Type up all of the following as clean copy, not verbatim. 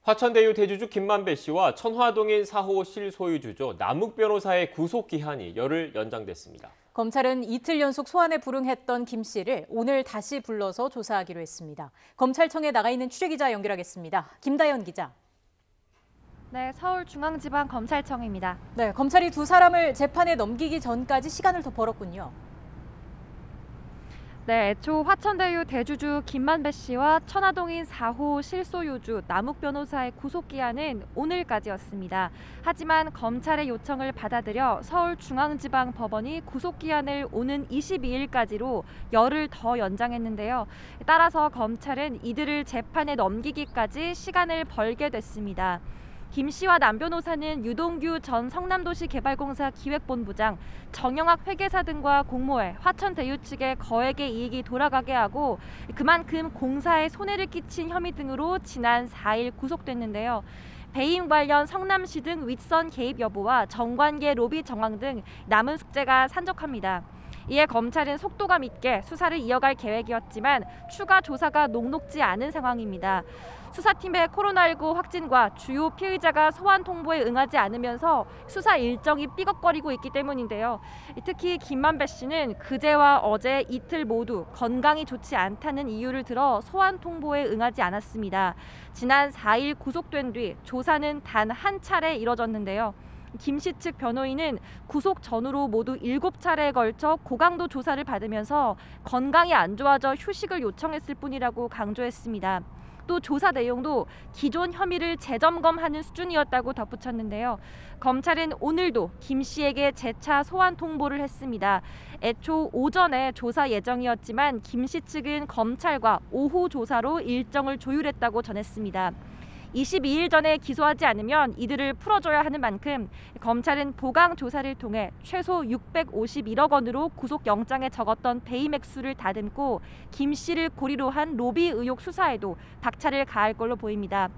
화천대유 대주주 김만배 씨와 천화동인 4호 실소유주죠. 남욱 변호사의 구속 기한이 열흘 연장됐습니다. 검찰은 이틀 연속 소환에 불응했던 김 씨를 오늘 다시 불러서 조사하기로 했습니다. 검찰청에 나가 있는 취재기자 연결하겠습니다. 김다연 기자. 네, 서울중앙지방검찰청입니다. 네, 검찰이 두 사람을 재판에 넘기기 전까지 시간을 더 벌었군요. 네, 애초 화천대유 대주주 김만배 씨와 천화동인 4호 실소유주 남욱 변호사의 구속기한은 오늘까지였습니다. 하지만 검찰의 요청을 받아들여 서울중앙지방법원이 구속기한을 오는 22일까지로 열흘 더 연장했는데요. 따라서 검찰은 이들을 재판에 넘기기까지 시간을 벌게 됐습니다. 김 씨와 남 변호사는 유동규 전 성남도시개발공사 기획본부장, 정영학 회계사 등과 공모해 화천대유 측에 거액의 이익이 돌아가게 하고 그만큼 공사에 손해를 끼친 혐의 등으로 지난 4일 구속됐는데요. 배임 관련 성남시 등 윗선 개입 여부와 정관계 로비 정황 등 남은 숙제가 산적합니다. 이에 검찰은 속도감 있게 수사를 이어갈 계획이었지만 추가 조사가 녹록지 않은 상황입니다. 수사팀의 코로나19 확진과 주요 피의자가 소환 통보에 응하지 않으면서 수사 일정이 삐걱거리고 있기 때문인데요. 특히 김만배 씨는 그제와 어제 이틀 모두 건강이 좋지 않다는 이유를 들어 소환 통보에 응하지 않았습니다. 지난 4일 구속된 뒤 조사는 단 한 차례 이뤄졌는데요. 김 씨 측 변호인은 구속 전후로 모두 7차례에 걸쳐 고강도 조사를 받으면서 건강이 안 좋아져 휴식을 요청했을 뿐이라고 강조했습니다. 또 조사 내용도 기존 혐의를 재점검하는 수준이었다고 덧붙였는데요. 검찰은 오늘도 김 씨에게 재차 소환 통보를 했습니다. 애초 오전에 조사 예정이었지만 김 씨 측은 검찰과 오후 조사로 일정을 조율했다고 전했습니다. 22일 전에 기소하지 않으면 이들을 풀어줘야 하는 만큼 검찰은 보강 조사를 통해 최소 651억 원으로 구속영장에 적었던 배임 액수를 다듬고 김 씨를 고리로 한 로비 의혹 수사에도 박차를 가할 걸로 보입니다.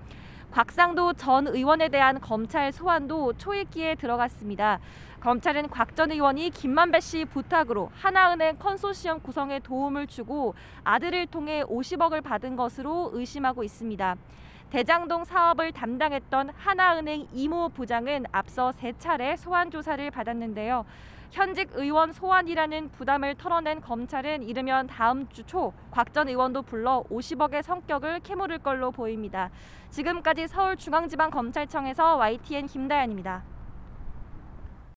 곽상도 전 의원에 대한 검찰 소환도 초읽기에 들어갔습니다. 검찰은 곽 전 의원이 김만배 씨 부탁으로 하나은행 컨소시엄 구성에 도움을 주고 아들을 통해 50억을 받은 것으로 의심하고 있습니다. 대장동 사업을 담당했던 하나은행 이모 부장은 앞서 3차례 소환 조사를 받았는데요. 현직 의원 소환이라는 부담을 털어낸 검찰은 이르면 다음 주 초 곽 전 의원도 불러 50억의 성격을 캐물을 걸로 보입니다. 지금까지 서울중앙지방검찰청에서 YTN 김다연입니다.